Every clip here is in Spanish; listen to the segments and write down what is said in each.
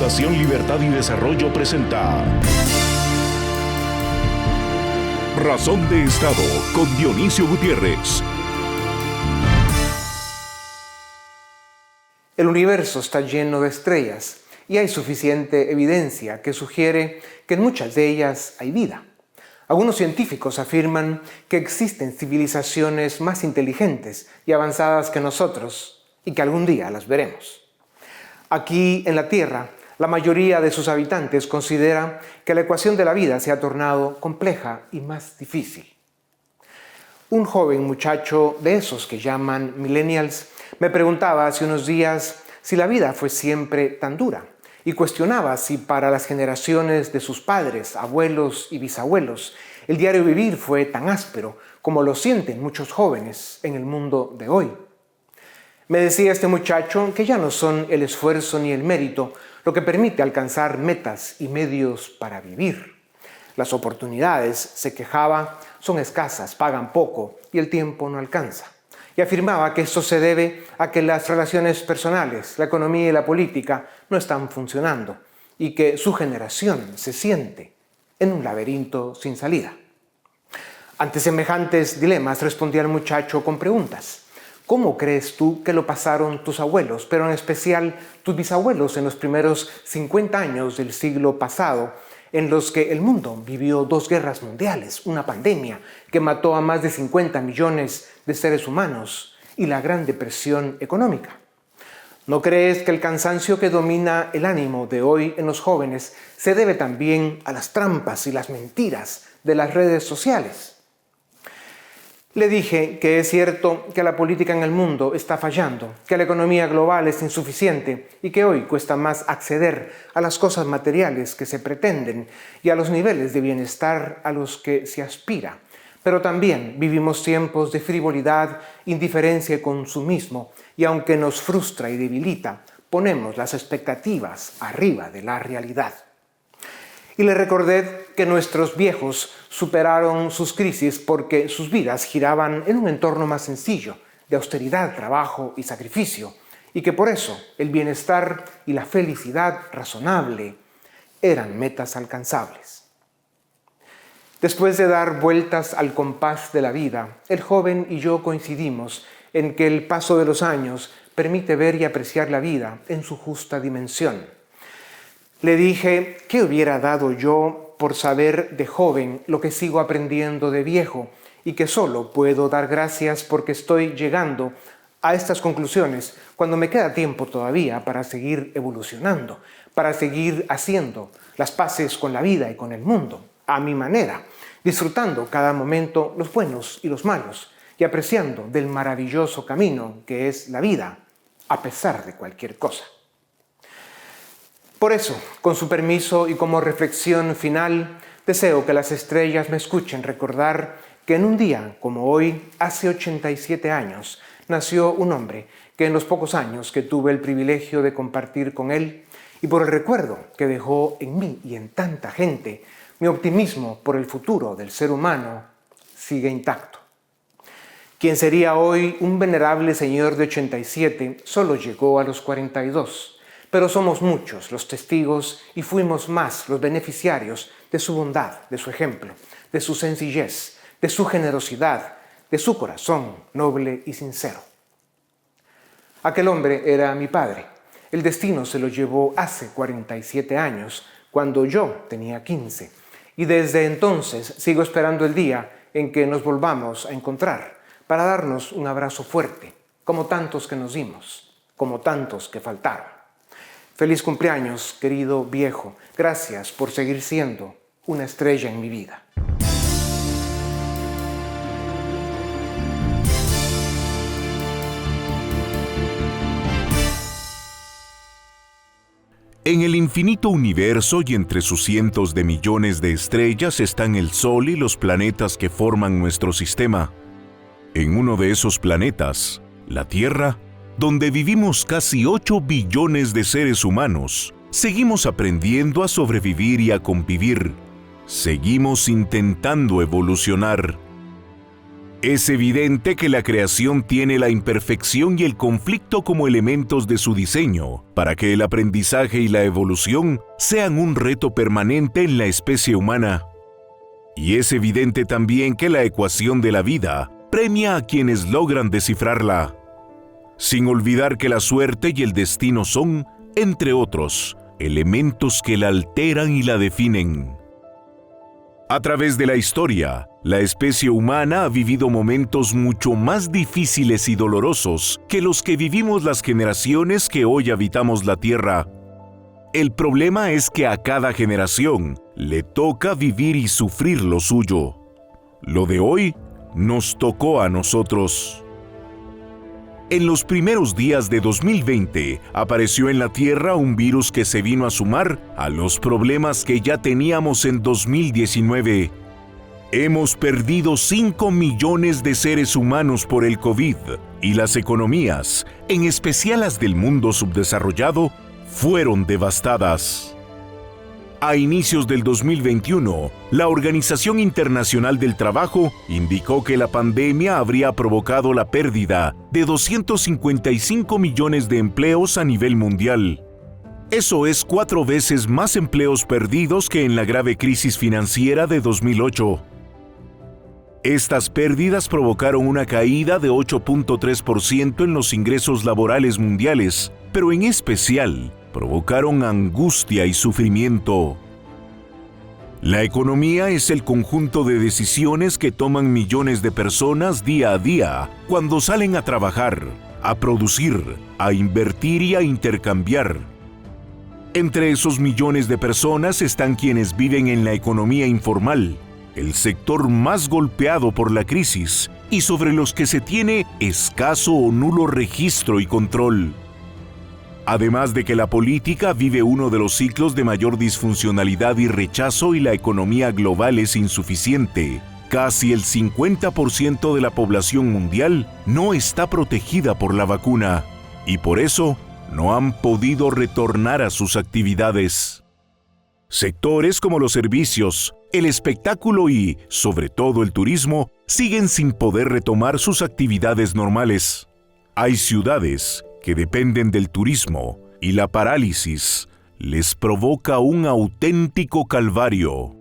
Fundación Libertad y Desarrollo presenta Razón de Estado con Dionisio Gutiérrez. El universo está lleno de estrellas y hay suficiente evidencia que sugiere que en muchas de ellas hay vida. Algunos científicos afirman que existen civilizaciones más inteligentes y avanzadas que nosotros y que algún día las veremos. Aquí en la Tierra, la mayoría de sus habitantes considera que la ecuación de la vida se ha tornado compleja y más difícil. Un joven muchacho de esos que llaman millennials me preguntaba hace unos días si la vida fue siempre tan dura y cuestionaba si para las generaciones de sus padres, abuelos y bisabuelos el diario vivir fue tan áspero como lo sienten muchos jóvenes en el mundo de hoy. Me decía este muchacho que ya no son el esfuerzo ni el mérito lo que permite alcanzar metas y medios para vivir. Las oportunidades, se quejaba, son escasas, pagan poco y el tiempo no alcanza. Y afirmaba que esto se debe a que las relaciones personales, la economía y la política no están funcionando y que su generación se siente en un laberinto sin salida. Ante semejantes dilemas respondía el muchacho con preguntas. ¿Cómo crees tú que lo pasaron tus abuelos, pero en especial tus bisabuelos en los primeros 50 años del siglo pasado, en los que el mundo vivió 2 guerras mundiales, una pandemia que mató a más de 50 millones de seres humanos y la Gran Depresión económica? ¿No crees que el cansancio que domina el ánimo de hoy en los jóvenes se debe también a las trampas y las mentiras de las redes sociales? Le dije que es cierto que la política en el mundo está fallando, que la economía global es insuficiente y que hoy cuesta más acceder a las cosas materiales que se pretenden y a los niveles de bienestar a los que se aspira. Pero también vivimos tiempos de frivolidad, indiferencia y consumismo, y aunque nos frustra y debilita, ponemos las expectativas arriba de la realidad. Y le recordé que nuestros viejos superaron sus crisis porque sus vidas giraban en un entorno más sencillo, de austeridad, trabajo y sacrificio, y que por eso el bienestar y la felicidad razonable eran metas alcanzables. Después de dar vueltas al compás de la vida, el joven y yo coincidimos en que el paso de los años permite ver y apreciar la vida en su justa dimensión. Le dije qué hubiera dado yo por saber de joven lo que sigo aprendiendo de viejo y que solo puedo dar gracias porque estoy llegando a estas conclusiones cuando me queda tiempo todavía para seguir evolucionando, para seguir haciendo las paces con la vida y con el mundo, a mi manera, disfrutando cada momento los buenos y los malos y apreciando del maravilloso camino que es la vida, a pesar de cualquier cosa. Por eso, con su permiso y como reflexión final, deseo que las estrellas me escuchen recordar que en un día como hoy, hace 87 años, nació un hombre que en los pocos años que tuve el privilegio de compartir con él, y por el recuerdo que dejó en mí y en tanta gente, mi optimismo por el futuro del ser humano sigue intacto. Quien sería hoy un venerable señor de 87 solo llegó a los 42. Pero somos muchos los testigos y fuimos más los beneficiarios de su bondad, de su ejemplo, de su sencillez, de su generosidad, de su corazón noble y sincero. Aquel hombre era mi padre. El destino se lo llevó hace 47 años, cuando yo tenía 15. Y desde entonces sigo esperando el día en que nos volvamos a encontrar para darnos un abrazo fuerte, como tantos que nos dimos, como tantos que faltaron. Feliz cumpleaños, querido viejo. Gracias por seguir siendo una estrella en mi vida. En el infinito universo y entre sus cientos de millones de estrellas están el Sol y los planetas que forman nuestro sistema. En uno de esos planetas, la Tierra, donde vivimos casi 8 billones de seres humanos, seguimos aprendiendo a sobrevivir y a convivir. Seguimos intentando evolucionar. Es evidente que la creación tiene la imperfección y el conflicto como elementos de su diseño, para que el aprendizaje y la evolución sean un reto permanente en la especie humana. Y es evidente también que la ecuación de la vida premia a quienes logran descifrarla, sin olvidar que la suerte y el destino son, entre otros, elementos que la alteran y la definen. A través de la historia, la especie humana ha vivido momentos mucho más difíciles y dolorosos que los que vivimos las generaciones que hoy habitamos la Tierra. El problema es que a cada generación le toca vivir y sufrir lo suyo. Lo de hoy nos tocó a nosotros. En los primeros días de 2020 apareció en la Tierra un virus que se vino a sumar a los problemas que ya teníamos en 2019. Hemos perdido 5 millones de seres humanos por el COVID y las economías, en especial las del mundo subdesarrollado, fueron devastadas. A inicios del 2021, la Organización Internacional del Trabajo indicó que la pandemia habría provocado la pérdida de 255 millones de empleos a nivel mundial. Eso es 4 veces más empleos perdidos que en la grave crisis financiera de 2008. Estas pérdidas provocaron una caída de 8.3% en los ingresos laborales mundiales, pero en especial provocaron angustia y sufrimiento. La economía es el conjunto de decisiones que toman millones de personas día a día cuando salen a trabajar, a producir, a invertir y a intercambiar. Entre esos millones de personas están quienes viven en la economía informal, el sector más golpeado por la crisis y sobre los que se tiene escaso o nulo registro y control. Además de que la política vive uno de los ciclos de mayor disfuncionalidad y rechazo y la economía global es insuficiente, casi el 50% de la población mundial no está protegida por la vacuna y por eso no han podido retornar a sus actividades. Sectores como los servicios, el espectáculo y, sobre todo, el turismo siguen sin poder retomar sus actividades normales. Hay ciudades que dependen del turismo y la parálisis les provoca un auténtico calvario.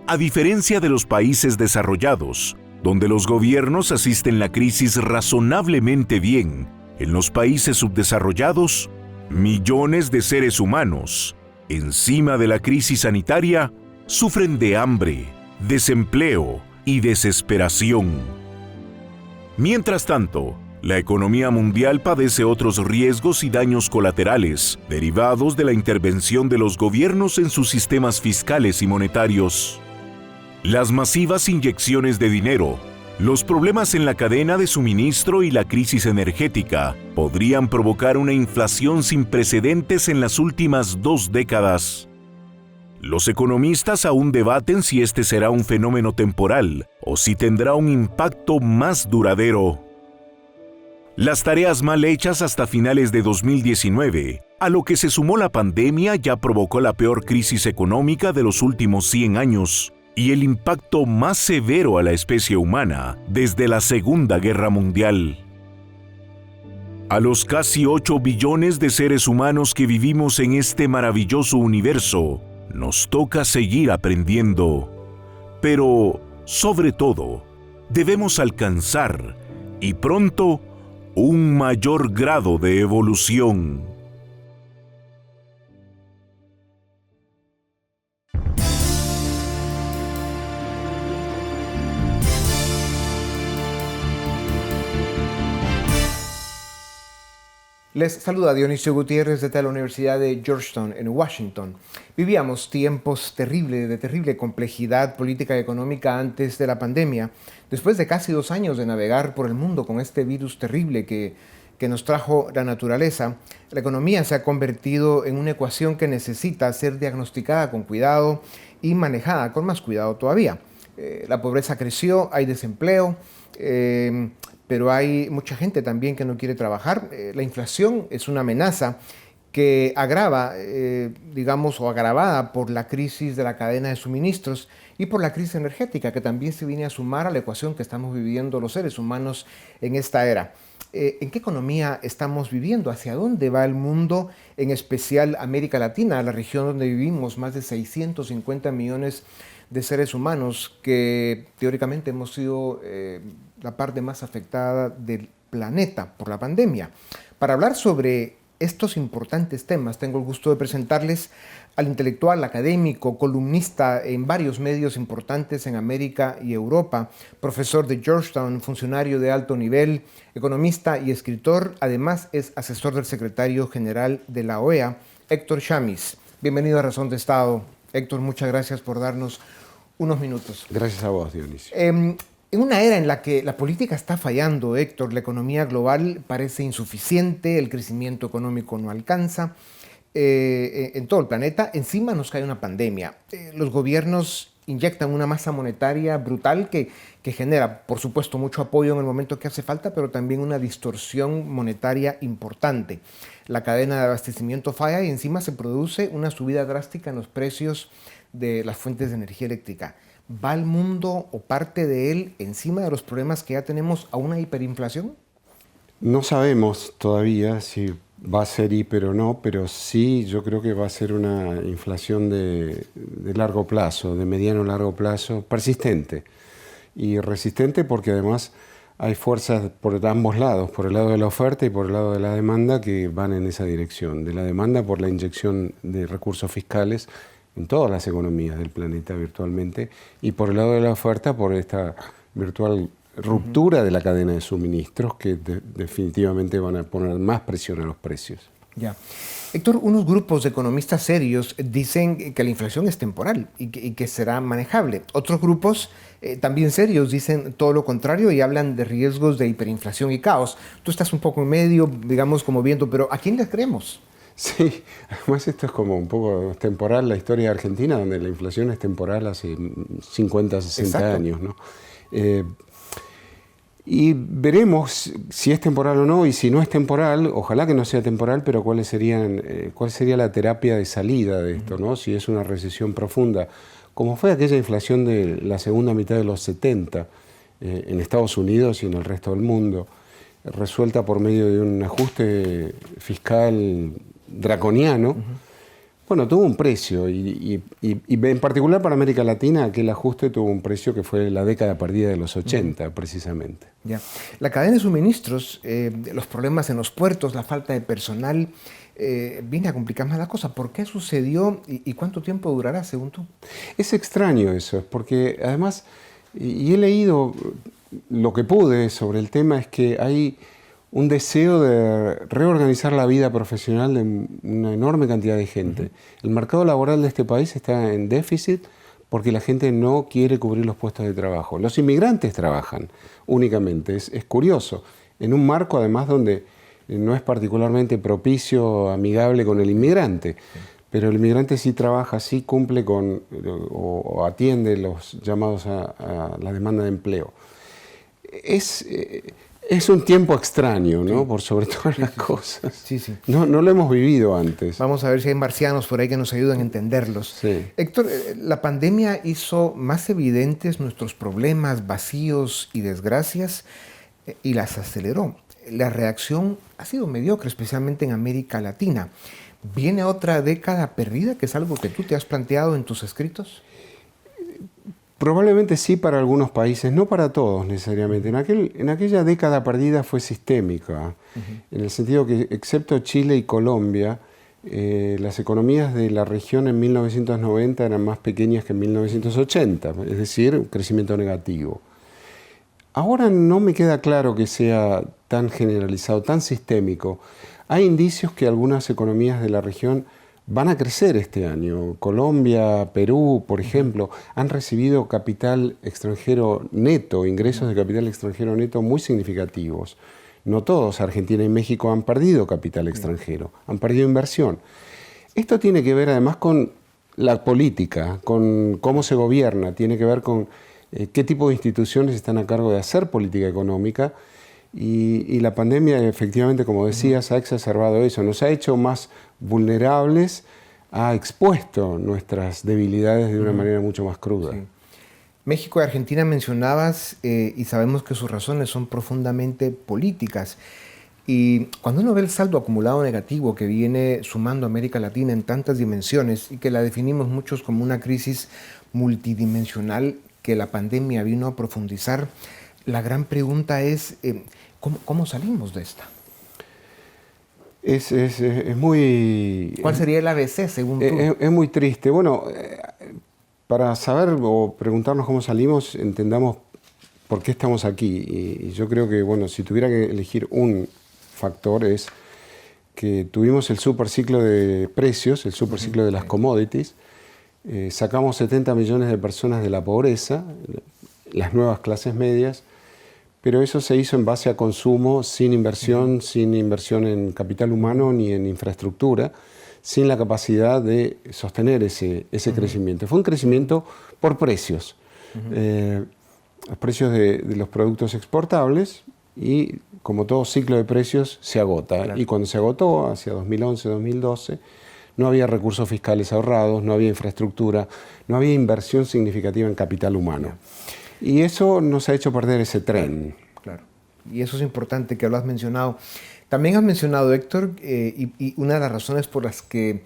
A diferencia de los países desarrollados, donde los gobiernos asisten la crisis razonablemente bien, en los países subdesarrollados, millones de seres humanos, encima de la crisis sanitaria, sufren de hambre, desempleo y desesperación. Mientras tanto, la economía mundial padece otros riesgos y daños colaterales derivados de la intervención de los gobiernos en sus sistemas fiscales y monetarios. Las masivas inyecciones de dinero, los problemas en la cadena de suministro y la crisis energética podrían provocar una inflación sin precedentes en las últimas 2 décadas. Los economistas aún debaten si este será un fenómeno temporal o si tendrá un impacto más duradero. Las tareas mal hechas hasta finales de 2019, a lo que se sumó la pandemia, ya provocó la peor crisis económica de los últimos 100 años y el impacto más severo a la especie humana desde la Segunda Guerra Mundial. A los casi 8 billones de seres humanos que vivimos en este maravilloso universo, nos toca seguir aprendiendo. Pero, sobre todo, debemos alcanzar, y pronto, un mayor grado de evolución. Les saluda Dionisio Gutiérrez desde la Universidad de Georgetown en Washington. Vivíamos tiempos terribles, de terrible complejidad política y económica antes de la pandemia, después de casi 2 años de navegar por el mundo con este virus terrible que nos trajo la naturaleza. La economía se ha convertido en una ecuación que necesita ser diagnosticada con cuidado y manejada con más cuidado todavía. La pobreza creció, hay desempleo, pero hay mucha gente también que no quiere trabajar. La inflación es una amenaza que agrava, digamos, o agravada por la crisis de la cadena de suministros y por la crisis energética, que también se viene a sumar a la ecuación que estamos viviendo los seres humanos en esta era. ¿En qué economía estamos viviendo? ¿Hacia dónde va el mundo, en especial América Latina, la región donde vivimos más de 650 millones de seres humanos, que teóricamente hemos sido la parte más afectada del planeta por la pandemia? Para hablar sobre estos importantes temas, tengo el gusto de presentarles al intelectual, académico, columnista en varios medios importantes en América y Europa, profesor de Georgetown, funcionario de alto nivel, economista y escritor. Además es asesor del secretario general de la OEA, Héctor Chamis. Bienvenido a Razón de Estado. Héctor, muchas gracias por darnos unos minutos. Gracias a vos, Dionisio. En una era en la que la política está fallando, Héctor, la economía global parece insuficiente, el crecimiento económico no alcanza en todo el planeta, encima nos cae una pandemia. Los gobiernos inyectan una masa monetaria brutal que genera, por supuesto, mucho apoyo en el momento que hace falta, pero también una distorsión monetaria importante. La cadena de abastecimiento falla y encima se produce una subida drástica en los precios de las fuentes de energía eléctrica. ¿Va el mundo o parte de él encima de los problemas que ya tenemos a una hiperinflación? No sabemos todavía si va a ser hiper o no, pero sí yo creo que va a ser una inflación de largo plazo, de mediano a largo plazo, persistente. Y resistente porque además hay fuerzas por ambos lados, por el lado de la oferta y por el lado de la demanda, que van en esa dirección. De la demanda por la inyección de recursos fiscales en todas las economías del planeta virtualmente, y por el lado de la oferta por esta virtual ruptura de la cadena de suministros que definitivamente van a poner más presión a los precios. Ya. Héctor, unos grupos de economistas serios dicen que la inflación es temporal y que será manejable. Otros grupos también serios dicen todo lo contrario y hablan de riesgos de hiperinflación y caos. Tú estás un poco en medio, digamos, como viendo, pero ¿a quién le creemos? Sí, además esto es como un poco temporal la historia de Argentina, donde la inflación es temporal hace 50, 60 Exacto. años, ¿no? Y veremos si es temporal o no, y si no es temporal, ojalá que no sea temporal, pero cuál sería la terapia de salida de esto, ¿no? Si es una recesión profunda, como fue aquella inflación de la segunda mitad de los 70 en Estados Unidos y en el resto del mundo, resuelta por medio de un ajuste fiscal draconiano. Bueno, tuvo un precio y en particular para América Latina aquel ajuste tuvo un precio que fue la década perdida de los 80, precisamente. Ya. La cadena de suministros, los problemas en los puertos, la falta de personal, viene a complicar más la cosa. ¿Por qué sucedió y cuánto tiempo durará, según tú? Es extraño eso, porque además, y he leído lo que pude sobre el tema, es que hay un deseo de reorganizar la vida profesional de una enorme cantidad de gente. El mercado laboral de este país está en déficit porque la gente no quiere cubrir los puestos de trabajo. Los inmigrantes trabajan únicamente. Es curioso, en un marco además donde no es particularmente propicio, amigable con el inmigrante. Pero el inmigrante sí trabaja, sí cumple con o atiende los llamados a la demanda de empleo. Es un tiempo extraño, ¿no? Por sobre todas las cosas. Sí. No lo hemos vivido antes. Vamos a ver si hay marcianos por ahí que nos ayudan a entenderlos. Sí. Héctor, la pandemia hizo más evidentes nuestros problemas, vacíos y desgracias y las aceleró. La reacción ha sido mediocre, especialmente en América Latina. ¿Viene otra década perdida, que es algo que tú te has planteado en tus escritos? Probablemente sí para algunos países, no para todos necesariamente. En aquella década perdida fue sistémica, en el sentido que, excepto Chile y Colombia, las economías de la región en 1990 eran más pequeñas que en 1980, es decir, un crecimiento negativo. Ahora no me queda claro que sea tan generalizado, tan sistémico. Hay indicios que algunas economías de la región van a crecer este año. Colombia, Perú, por ejemplo, han recibido capital extranjero neto, ingresos de capital extranjero neto muy significativos. No todos, Argentina y México han perdido capital extranjero, han perdido inversión. Esto tiene que ver además con la política, con cómo se gobierna, tiene que ver con qué tipo de instituciones están a cargo de hacer política económica. Y la pandemia, efectivamente, como decías, ha exacerbado eso, nos ha hecho más vulnerables ha expuesto nuestras debilidades de una manera mucho más cruda. Sí. México y Argentina mencionabas y sabemos que sus razones son profundamente políticas. Y cuando uno ve el saldo acumulado negativo que viene sumando América Latina en tantas dimensiones y que la definimos muchos como una crisis multidimensional que la pandemia vino a profundizar, la gran pregunta es, ¿cómo salimos de esta? Es muy... ¿Cuál sería el ABC según tú? Es muy triste. Bueno, para saber o preguntarnos cómo salimos, entendamos por qué estamos aquí. Y yo creo que, bueno, si tuviera que elegir un factor es que tuvimos el superciclo de precios, el superciclo de las commodities, sacamos 70 millones de personas de la pobreza, las nuevas clases medias, pero eso se hizo en base a consumo, sin inversión en capital humano ni en infraestructura, sin la capacidad de sostener ese crecimiento. Fue un crecimiento por precios, los precios de los productos exportables, y como todo ciclo de precios se agota. Claro. Y cuando se agotó, hacia 2011-2012, no había recursos fiscales ahorrados, no había infraestructura, no había inversión significativa en capital humano. Y eso nos ha hecho perder ese tren. Claro. Y eso es importante que lo has mencionado. También has mencionado, Héctor, y una de las razones por las que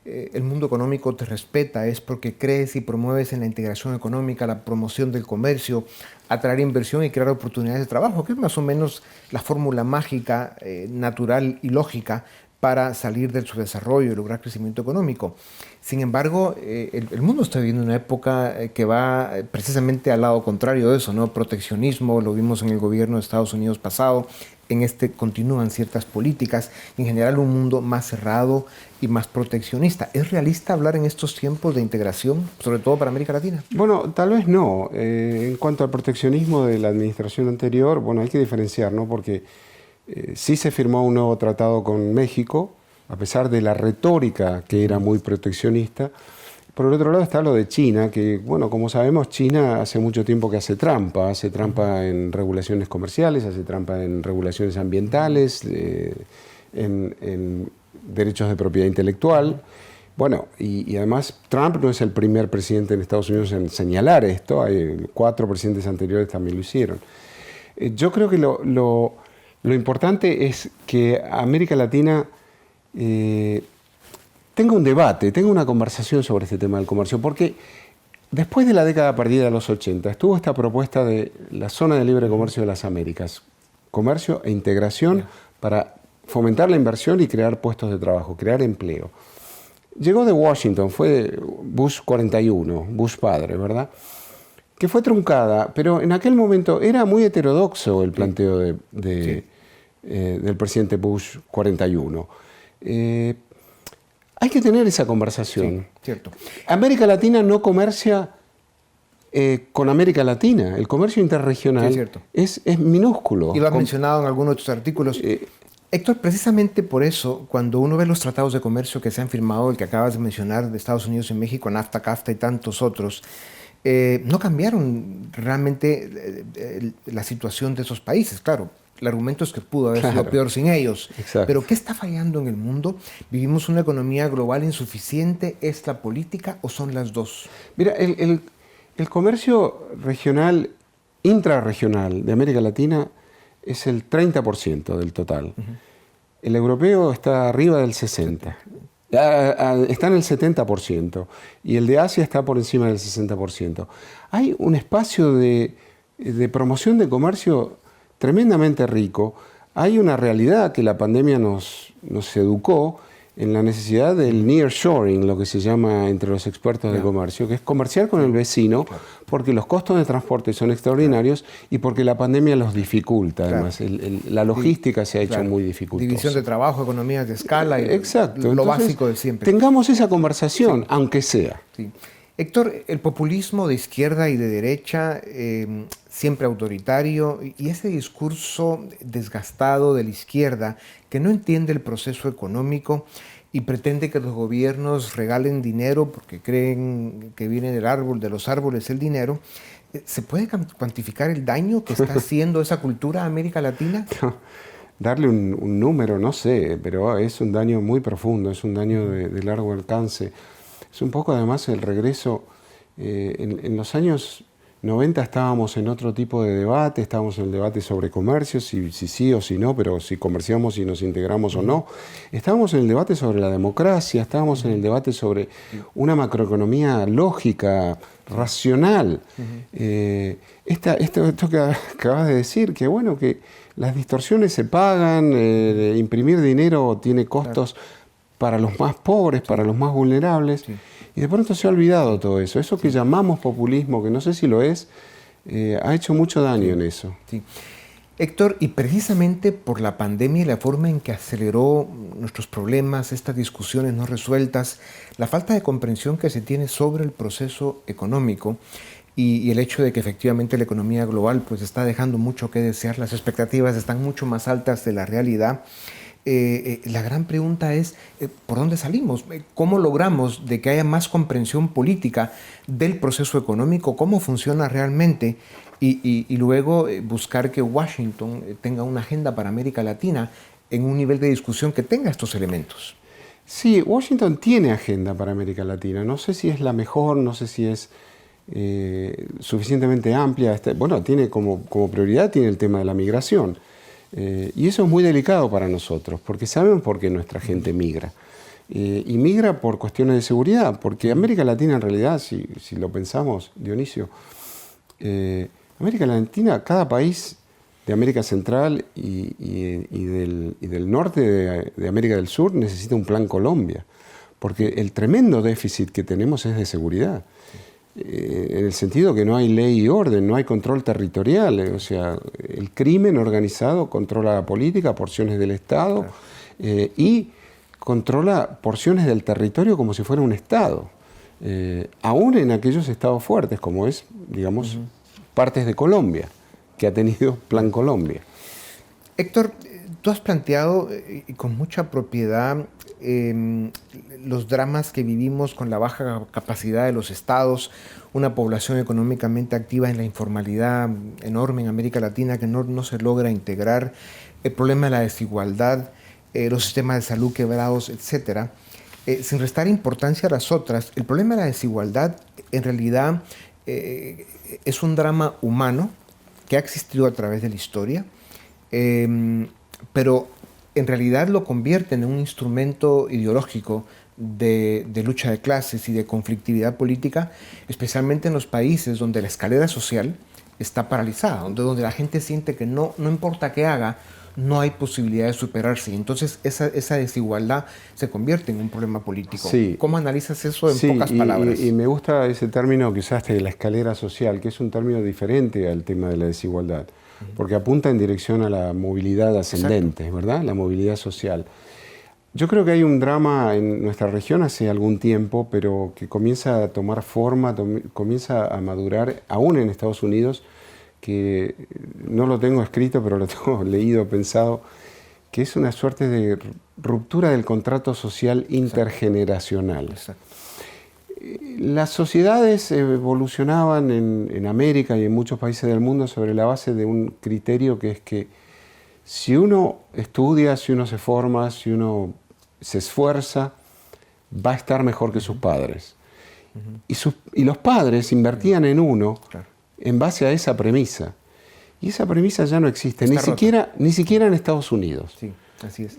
el mundo económico te respeta es porque crees y promueves en la integración económica, la promoción del comercio, atraer inversión y crear oportunidades de trabajo, que es más o menos la fórmula mágica, natural y lógica para salir del subdesarrollo y lograr crecimiento económico. Sin embargo, el mundo está viviendo una época que va precisamente al lado contrario de eso, ¿no? Proteccionismo, lo vimos en el gobierno de Estados Unidos pasado, en este continúan ciertas políticas, en general un mundo más cerrado y más proteccionista. ¿Es realista hablar en estos tiempos de integración, sobre todo para América Latina? Bueno, tal vez no. En cuanto al proteccionismo de la administración anterior, bueno, hay que diferenciar, ¿no? Porque sí se firmó un nuevo tratado con México, a pesar de la retórica que era muy proteccionista. Por el otro lado está lo de China, que, bueno, como sabemos, China hace mucho tiempo que hace trampa en regulaciones comerciales, hace trampa en regulaciones ambientales, en derechos de propiedad intelectual. Bueno, y además Trump no es el primer presidente en Estados Unidos en señalar esto, hay 4 presidentes anteriores también lo hicieron. Yo creo que lo importante es que América Latina tenga un debate, tenga una conversación sobre este tema del comercio, porque después de la década perdida de los 80 estuvo esta propuesta de la zona de libre comercio de las Américas, comercio e integración para fomentar la inversión y crear puestos de trabajo, crear empleo. Llegó de Washington, fue Bush 41, Bush padre, ¿verdad? Que fue truncada, pero en aquel momento era muy heterodoxo el planteo del presidente Bush 41. Hay que tener esa conversación. Sí, cierto. América Latina no comercia con América Latina. El comercio interregional es minúsculo. Y lo has mencionado en algunos de tus artículos. Héctor, precisamente por eso, cuando uno ve los tratados de comercio que se han firmado, el que acabas de mencionar de Estados Unidos y México, NAFTA, CAFTA y tantos otros, no cambiaron realmente la situación de esos países. Claro, el argumento es que pudo haber sido peor sin ellos. Exacto. Pero ¿qué está fallando en el mundo? ¿Vivimos una economía global insuficiente? ¿Es la política o son las dos? Mira, el comercio regional, intrarregional de América Latina es el 30% del total. El europeo está arriba del 60%. Está en el 70% y el de Asia está por encima del 60%. Hay un espacio de promoción de comercio tremendamente rico. Hay una realidad que la pandemia nos educó en la necesidad del nearshoring, lo que se llama entre los expertos de comercio, que es comerciar con el vecino, porque los costos de transporte son extraordinarios y porque la pandemia los dificulta. Además, la logística se ha hecho muy dificultosa. División de trabajo, economías de escala, y exacto. lo Entonces, básico de siempre. Tengamos esa conversación, aunque sea. Sí. Héctor, el populismo de izquierda y de derecha, siempre autoritario, y ese discurso desgastado de la izquierda que no entiende el proceso económico y pretende que los gobiernos regalen dinero porque creen que viene de los árboles el dinero, ¿se puede cuantificar el daño que está haciendo esa cultura a América Latina? darle un número, no sé, pero es un daño muy profundo, es un daño de largo alcance. Es un poco además el regreso, en los años 90 estábamos en otro tipo de debate, estábamos en el debate sobre comercio, si sí o si no, pero si comerciamos y nos integramos o no. Estábamos en el debate sobre la democracia, estábamos en el debate sobre una macroeconomía lógica, racional. Esto que acabas de decir, que bueno, que las distorsiones se pagan, imprimir dinero tiene costos para los más pobres, para los más vulnerables. Y de pronto se ha olvidado todo eso. Eso que llamamos populismo, que no sé si lo es, ha hecho mucho daño en eso. Sí. Héctor, y precisamente por la pandemia y la forma en que aceleró nuestros problemas, estas discusiones no resueltas, la falta de comprensión que se tiene sobre el proceso económico y el hecho de que efectivamente la economía global pues, está dejando mucho que desear, las expectativas están mucho más altas de la realidad. La gran pregunta es, ¿por dónde salimos? ¿Cómo logramos de que haya más comprensión política del proceso económico? ¿Cómo funciona realmente? Y luego buscar que Washington tenga una agenda para América Latina en un nivel de discusión que tenga estos elementos. Sí, Washington tiene agenda para América Latina. No sé si es la mejor, no sé si es suficientemente amplia. Bueno, tiene como prioridad tiene el tema de la migración. Y eso es muy delicado para nosotros, porque sabemos por qué nuestra gente migra. Y migra por cuestiones de seguridad, porque América Latina en realidad, si lo pensamos, Dionisio, América Latina, cada país de América Central y del norte de América del Sur necesita un plan Colombia, porque el tremendo déficit que tenemos es de seguridad. En el sentido que no hay ley y orden, no hay control territorial, o sea, el crimen organizado controla la política, porciones del Estado, y controla porciones del territorio como si fuera un Estado, aún en aquellos estados fuertes, como es, digamos, partes de Colombia, que ha tenido Plan Colombia. Héctor, tú has planteado con mucha propiedad los dramas que vivimos con la baja capacidad de los estados, una población económicamente activa en la informalidad enorme en América Latina que no se logra integrar, el problema de la desigualdad, los sistemas de salud quebrados, etc. Sin restar importancia a las otras, el problema de la desigualdad en realidad es un drama humano que ha existido a través de la historia, pero en realidad lo convierte en un instrumento ideológico de lucha de clases y de conflictividad política, especialmente en los países donde la escalera social está paralizada, donde la gente siente que no importa qué haga, no hay posibilidad de superarse. Entonces esa desigualdad se convierte en un problema político. Sí. ¿Cómo analizas eso en pocas palabras? Y me gusta ese término que usaste de la escalera social, que es un término diferente al tema de la desigualdad, porque apunta en dirección a la movilidad ascendente. Exacto. ¿Verdad? La movilidad social. Yo creo que hay un drama en nuestra región hace algún tiempo, pero que comienza a tomar forma, comienza a madurar, aún en Estados Unidos, que no lo tengo escrito, pero lo tengo leído, pensado, que es una suerte de ruptura del contrato social intergeneracional. Exacto. Las sociedades evolucionaban en América y en muchos países del mundo sobre la base de un criterio que es que si uno estudia, si uno se forma, si uno se esfuerza, va a estar mejor que sus padres. Y los padres invertían en uno en base a esa premisa. Y esa premisa ya no existe, ni siquiera en Estados Unidos. Sí, así es.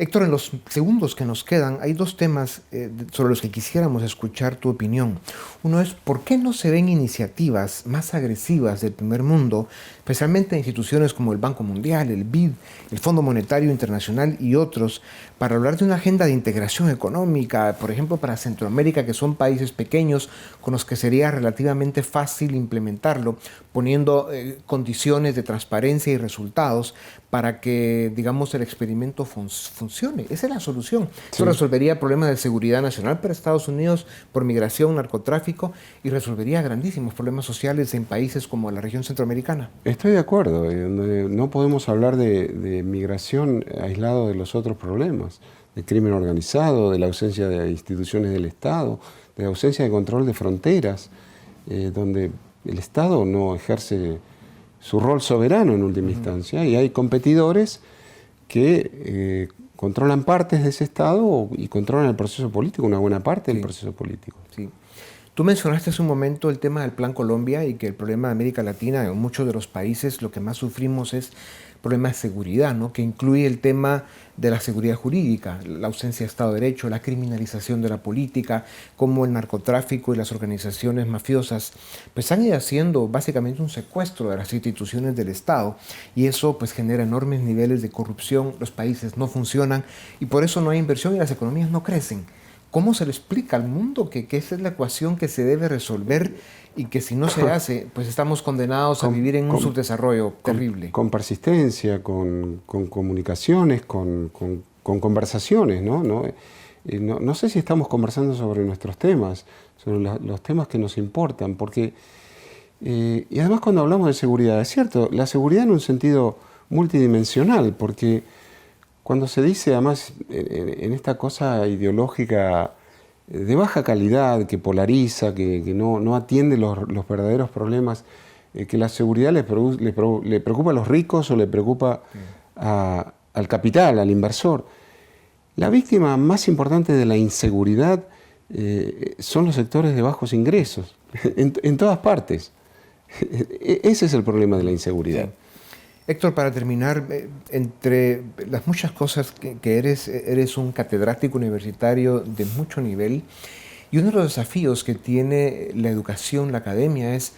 Héctor, en los segundos que nos quedan, hay dos temas sobre los que quisiéramos escuchar tu opinión. Uno es, ¿por qué no se ven iniciativas más agresivas del primer mundo, especialmente en instituciones como el Banco Mundial, el BID, el Fondo Monetario Internacional y otros, para hablar de una agenda de integración económica, por ejemplo, para Centroamérica, que son países pequeños con los que sería relativamente fácil implementarlo, poniendo condiciones de transparencia y resultados para que, digamos, el experimento funcione? Esa es la solución. Sí. Eso resolvería problemas de seguridad nacional para Estados Unidos por migración, narcotráfico, y resolvería grandísimos problemas sociales en países como la región centroamericana. Estoy de acuerdo. No podemos hablar de migración aislado de los otros problemas, del crimen organizado, de la ausencia de instituciones del Estado, de la ausencia de control de fronteras, donde el Estado no ejerce su rol soberano en última instancia, y hay competidores que controlan partes de ese Estado y controlan el proceso político, una buena parte del proceso político. Sí. Tú mencionaste hace un momento el tema del Plan Colombia y que el problema de América Latina, en muchos de los países, lo que más sufrimos es problema de seguridad, ¿no? Que incluye el tema de la seguridad jurídica, la ausencia de Estado de Derecho, la criminalización de la política, cómo el narcotráfico y las organizaciones mafiosas pues han ido haciendo básicamente un secuestro de las instituciones del Estado, y eso pues genera enormes niveles de corrupción, los países no funcionan y por eso no hay inversión y las economías no crecen. ¿Cómo se le explica al mundo que esa es la ecuación que se debe resolver y que si no se hace, pues estamos condenados a vivir en un subdesarrollo terrible? Con persistencia, con comunicaciones, con conversaciones, ¿no? No sé si estamos conversando sobre nuestros temas, sobre los temas que nos importan, porque, y además cuando hablamos de seguridad, es cierto, la seguridad en un sentido multidimensional, porque cuando se dice, además, en esta cosa ideológica de baja calidad, que polariza, que no atiende los verdaderos problemas, que la seguridad le preocupa a los ricos o le preocupa al capital, al inversor. La víctima más importante de la inseguridad son los sectores de bajos ingresos, en todas partes. Ese es el problema de la inseguridad. Sí. Héctor, para terminar, entre las muchas cosas que eres un catedrático universitario de mucho nivel, y uno de los desafíos que tiene la educación, la academia, es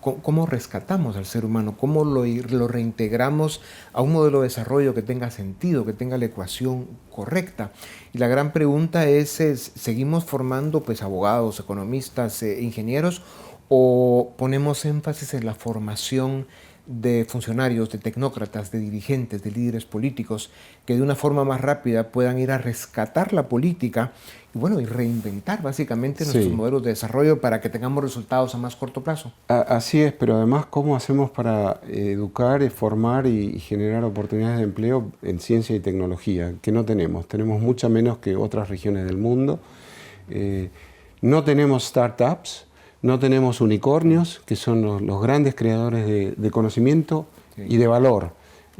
cómo rescatamos al ser humano, cómo lo reintegramos a un modelo de desarrollo que tenga sentido, que tenga la ecuación correcta. Y la gran pregunta es ¿seguimos formando pues, abogados, economistas, ingenieros, o ponemos énfasis en la formación de funcionarios, de tecnócratas, de dirigentes, de líderes políticos que de una forma más rápida puedan ir a rescatar la política y reinventar básicamente nuestros modelos de desarrollo para que tengamos resultados a más corto plazo? Así es, pero además, ¿cómo hacemos para educar, formar y generar oportunidades de empleo en ciencia y tecnología? Que no tenemos. Tenemos mucha menos que otras regiones del mundo. No tenemos startups. No tenemos unicornios, que son los grandes creadores de conocimiento y de valor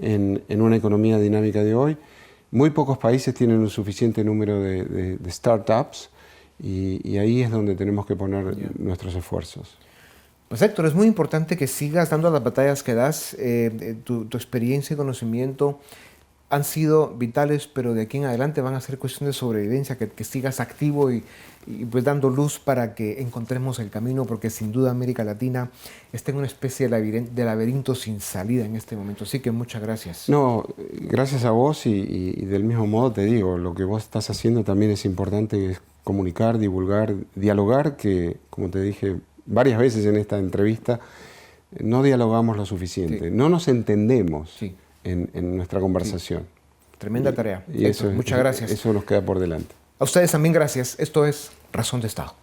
en una economía dinámica de hoy. Muy pocos países tienen un suficiente número de startups y ahí es donde tenemos que poner nuestros esfuerzos. Pues Héctor, es muy importante que sigas dando las batallas que das. Tu experiencia y conocimiento han sido vitales, pero de aquí en adelante van a ser cuestiones de sobrevivencia, que sigas activo y pues dando luz para que encontremos el camino, porque sin duda América Latina está en una especie de laberinto sin salida en este momento. Así que muchas gracias. No, gracias a vos y del mismo modo te digo, lo que vos estás haciendo también es importante, es comunicar, divulgar, dialogar, que como te dije varias veces en esta entrevista, no dialogamos lo suficiente, no nos entendemos. En nuestra conversación. Tremenda tarea. Y eso, muchas gracias. Eso nos queda por delante. A ustedes también gracias. Esto es Razón de Estado.